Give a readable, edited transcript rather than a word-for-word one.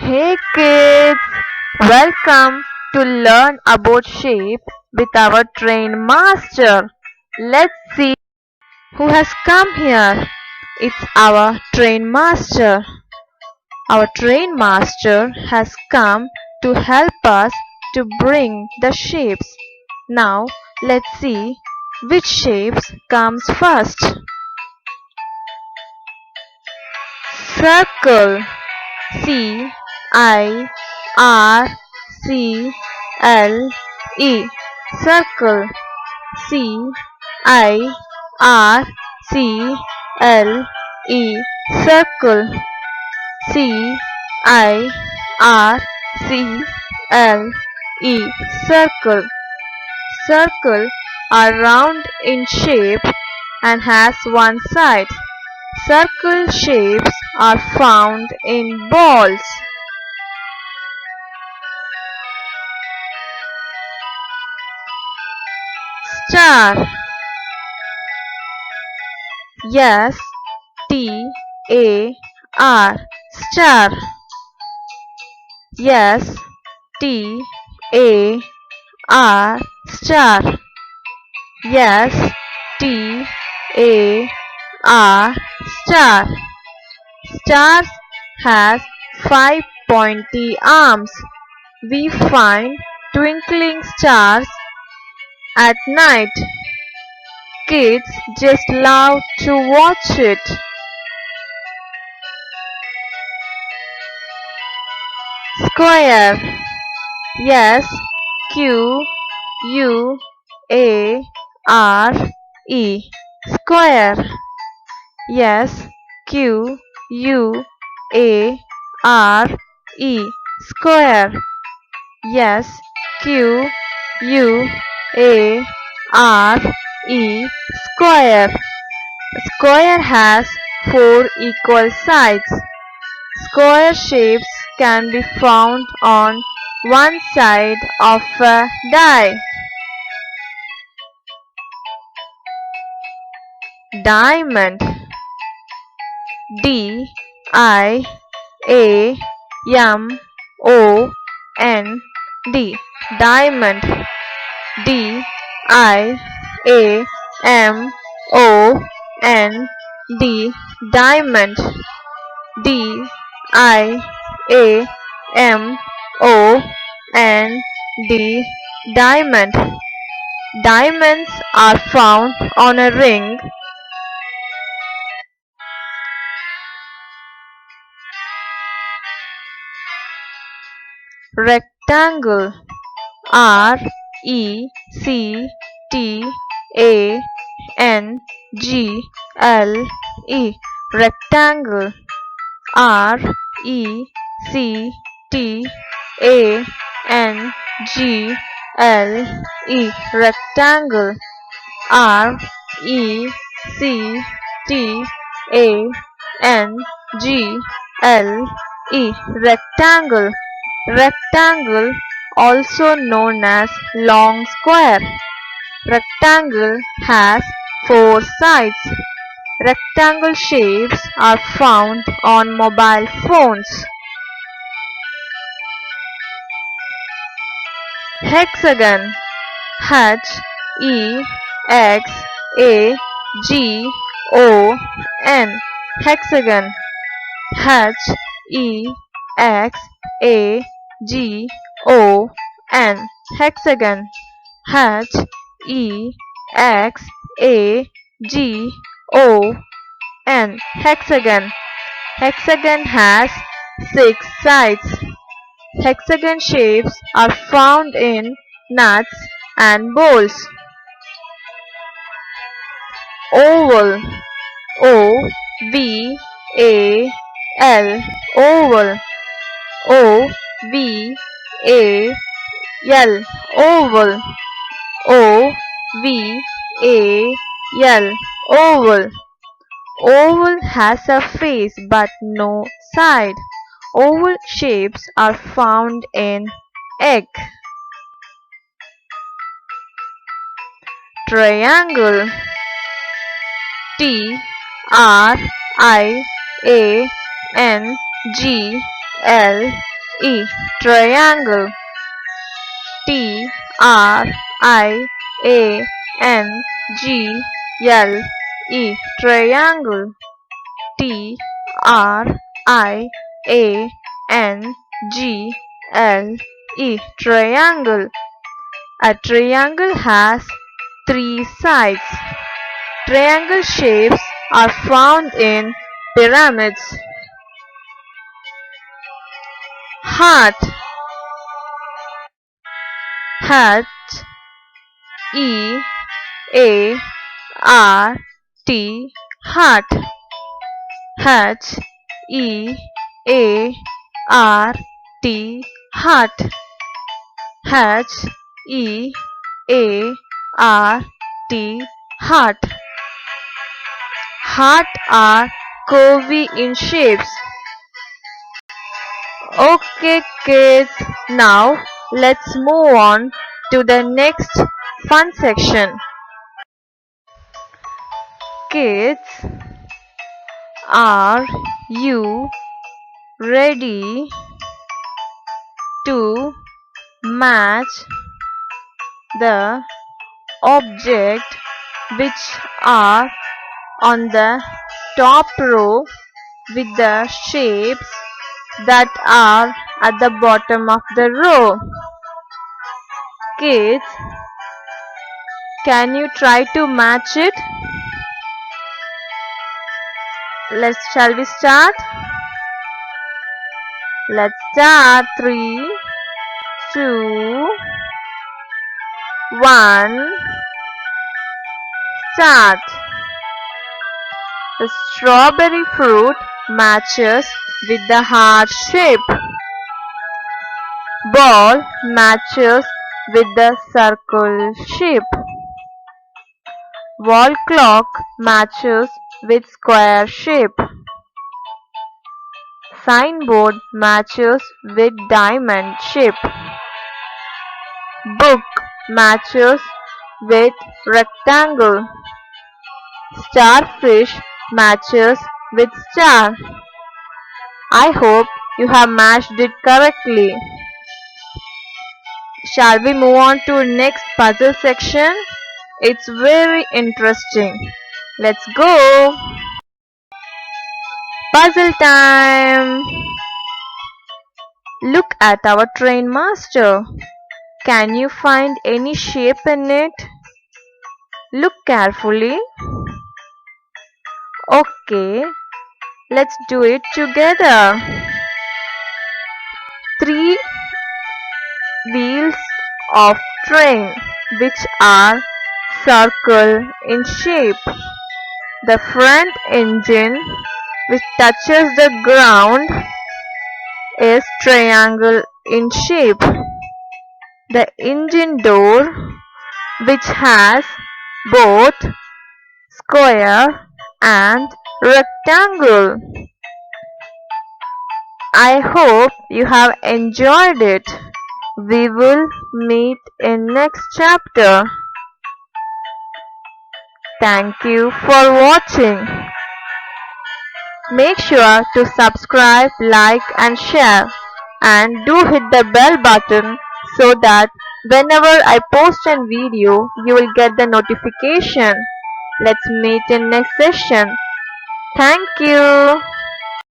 Hey kids, welcome to learn about shape with our train master. Let's see who has come here. It's our train master. Our train master has come to help us to bring the shapes. Now let's see which shapes comes first. Circle. C I R C L E circle. C I R C L E circle. C I R C L E circle. Circle are round in shape and has one side. Circle shapes are found in balls. Star. S T A R star. S T A R star. S T A R star. Stars has five pointy arms. We find twinkling stars at night. Kids just love to watch it. Square. S Q U A R E square. S Q U A R E square. S Q U A R E square. A square has four equal sides. Square shapes can be found on one side of a die. Diamond. D I A M O N D diamond. D I A M O N D diamond. D I A M O N D diamond. Diamonds are found on a ring. Rectangle. R E C T A N G L E rectangle. R E C T A N G L E rectangle. R E C T A N G L E rectangle. Rectangle, also known as long square. Rectangle has four sides. Rectangle shapes are found on mobile phones. Hexagon. H E X A G O N hexagon. H E X A G O N hexagon. H E X A G O N hexagon. Hexagon has six sides. Hexagon shapes are found in nuts and bolts. Oval. O V A L oval. O V A L oval. O V A L oval. Oval has a face but no side. Oval shapes are found in egg. Triangle. T R I A N G L E. Triangle. T R I A N G L E. Triangle. T R I A N G L E. Triangle. A triangle has three sides. Triangle shapes are found in pyramids. Heart. H E A R T. Heart. H E A R T. Heart. H E A R T. Heart. Heart are curvy in shapes. Okay kids, now let's move on to the next fun section. Kids, are you ready to match the object which are on the top row with the shapes that are at the bottom of the row? Kids, can you try to match it? Shall we start? Let's start. 3, 2, 1. Start. The strawberry fruit matches with the heart shape. Ball matches with the circle shape. Wall clock matches with square shape. Signboard matches with diamond shape. Book matches with rectangle. Starfish matches with star. I hope you have matched it correctly. Shall we move on to next puzzle section? It's very interesting. Let's go! Puzzle time! Look at our train master. Can you find any shape in it? Look carefully. Okay, let's do it together. 3 wheels of train which are circle in shape. The front engine which touches the ground is triangle in shape. The engine door which has both square and rectangle. I hope you have enjoyed it. We will meet in next chapter. Thank you for watching. Make sure to subscribe, like and share, and do hit the bell button so that whenever I post a video you will get the notification. Let's meet in next session. Thank you.